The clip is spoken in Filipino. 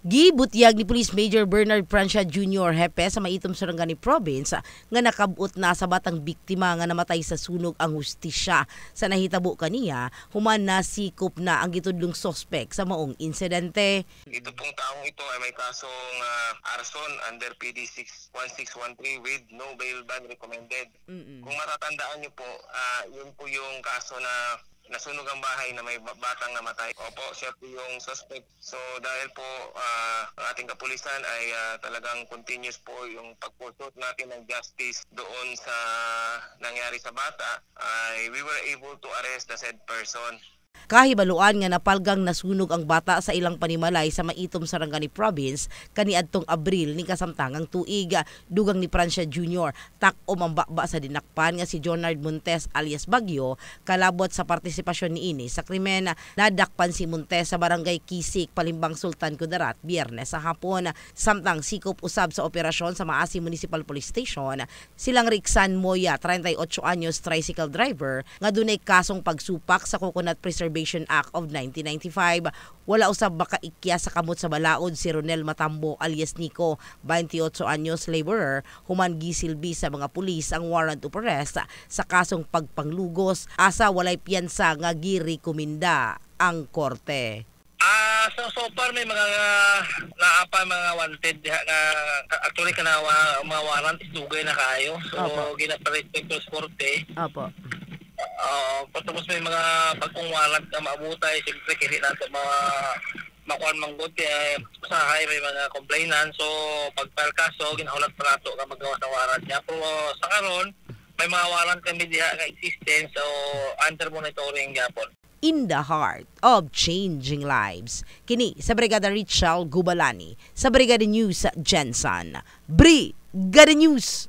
Gibutyag ni Police Major Bernard Francia Jr. Hepe sa Maitom Sarangani Province nga nakabut na sa batang biktima nga namatay sa sunog ang hustisya. Sa nahitabo kaniya, human nasikop na ang gitudlong sospek sa maong insidente. Ito pong taong ito ay may kasong arson under PD 1613 with no bail bond recommended. Kung matatandaan niyo po, yun po yung kaso na nasunog ang bahay na may batang namatay. Opo, siya po yung suspect. So dahil po ang ating kapulisan ay talagang continuous po yung pagpusot natin ng justice doon sa nangyari sa bata, ay we were able to arrest the said person. Kahibaluan nga napalgang nasunog ang bata sa ilang panimalay sa Maitom Sarangani Province kaniadtong Abril ni kasamtangang tuig. Dugang ni Francia Jr. tak-om ang bakba sa dinakpan nga si Jonard Montes alias Bagyo kalabot sa partisipasyon niini sa krimen. Nadakpan si Montes sa barangay Kisik, Palimbang, Sultan Kudarat Biyernes sa hapon. Samtang sikop usab sa operasyon sa Maasi Municipal Police Station silang Rixan Moya, 38 anyos, tricycle driver nga dunay kasong pagsupak sa Coconut Preservation Act of 1995. Wala usab makaikya sa kamot sa balaod si Ronel Matambo alias Nico, 28 anyos, laborer. Human gisilbi sa mga pulis ang warrant of arrest sa kasong pagpanglugos. Asa walay piyansa nga girekomenda ang korte. So far may mga naapa mga wanted nga actually kana mga warrant isdugay na kayo. So ginaparespect sa korte. Opo. Patapos may mga bagong warrant na maabutay, siyempre kasi natin makuhan manggot usahay, may mga complainant. So pagpile kaso, ginahulat pa nato ka magawa sa warrant niya. Pero sa karon may mga warrant kami diha nga existence, so under monitoring gyapon. In the heart of changing lives. Kini sa Brigada Richel Gubalani, sa Brigada News Jensen. Brigada News!